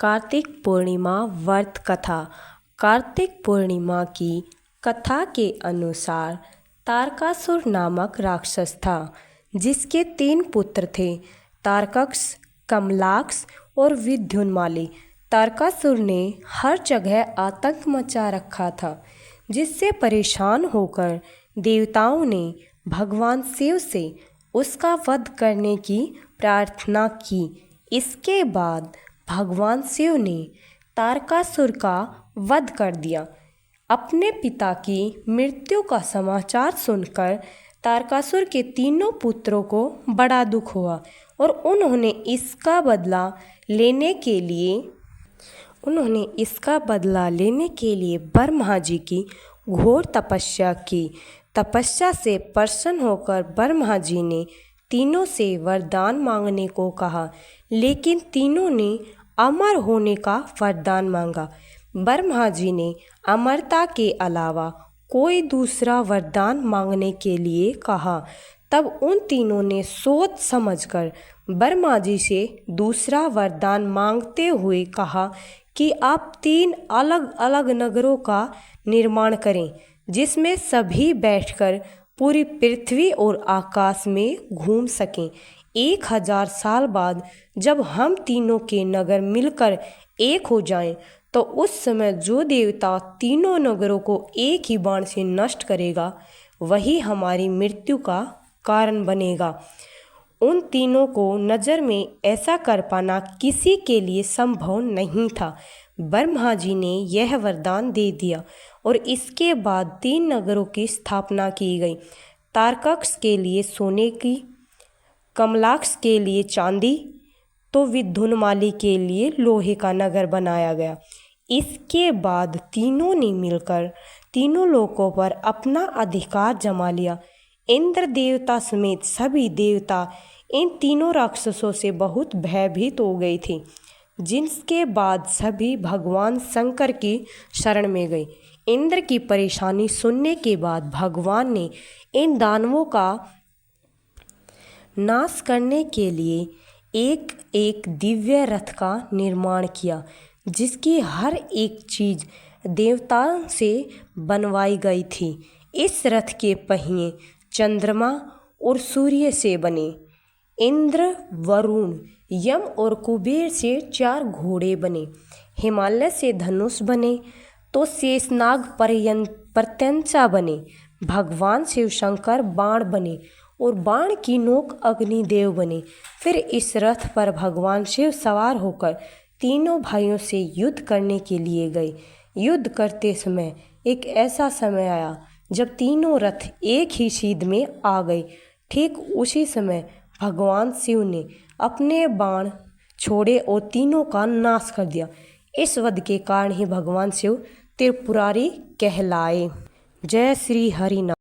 कार्तिक पूर्णिमा व्रत कथा। कार्तिक पूर्णिमा की कथा के अनुसार तारकासुर नामक राक्षस था, जिसके 3 पुत्र थे, तारकस, कमलाक्ष और विद्युन्माली। तारकासुर ने हर जगह आतंक मचा रखा था, जिससे परेशान होकर देवताओं ने भगवान शिव से उसका वध करने की प्रार्थना की। इसके बाद भगवान शिव ने तारकासुर का वध कर दिया। अपने पिता की मृत्यु का समाचार सुनकर तारकासुर के 3 पुत्रों को बड़ा दुख हुआ और उन्होंने इसका बदला लेने के लिए ब्रह्मा जी की घोर तपस्या की। तपस्या से प्रसन्न होकर ब्रह्मा जी ने तीनों से वरदान मांगने को कहा, लेकिन तीनों ने अमर होने का वरदान मांगा। ब्रह्मा जी ने अमरता के अलावा कोई दूसरा वरदान मांगने के लिए कहा। तब उन तीनों ने सोच समझकर ब्रह्मा जी से दूसरा वरदान मांगते हुए कहा कि आप 3 अलग अलग नगरों का निर्माण करें, जिसमें सभी बैठकर पूरी पृथ्वी और आकाश में घूम सकें। 1000 साल बाद जब हम तीनों के नगर मिलकर एक हो जाएं, तो उस समय जो देवता तीनों नगरों को एक ही बाण से नष्ट करेगा, वही हमारी मृत्यु का कारण बनेगा। उन तीनों को नज़र में ऐसा कर पाना किसी के लिए संभव नहीं था। ब्रह्मा जी ने यह वरदान दे दिया और इसके बाद 3 नगरों की स्थापना की गई। तारकस के लिए सोने की, कमलाक्ष के लिए चांदी, तो विद्युन्माली के लिए लोहे का नगर बनाया गया। इसके बाद तीनों ने मिलकर तीनों लोकों पर अपना अधिकार जमा लिया। इंद्र देवता समेत सभी देवता इन तीनों राक्षसों से बहुत भयभीत हो गए थे, जिसके बाद सभी भगवान शंकर की शरण में गए। इंद्र की परेशानी सुनने के बाद भगवान ने इन दानवों का नाश करने के लिए एक एक दिव्य रथ का निर्माण किया, जिसकी हर एक चीज़ देवताओं से बनवाई गई थी। इस रथ के पहिए चंद्रमा और सूर्य से बने। इंद्र, वरुण, यम और कुबेर से 4 घोड़े बने। हिमालय से धनुष बने, तो शेषनाग प्रत्यंचा बने। भगवान शिव शंकर बाण बने और बाण की नोक अग्निदेव बने। फिर इस रथ पर भगवान शिव सवार होकर तीनों भाइयों से युद्ध करने के लिए गए। युद्ध करते समय एक ऐसा समय आया जब तीनों रथ एक ही सीध में आ गए। ठीक उसी समय भगवान शिव ने अपने बाण छोड़े और तीनों का नाश कर दिया। इस वध के कारण ही भगवान शिव त्रिपुरारी कहलाए। जय श्री हरिनाम।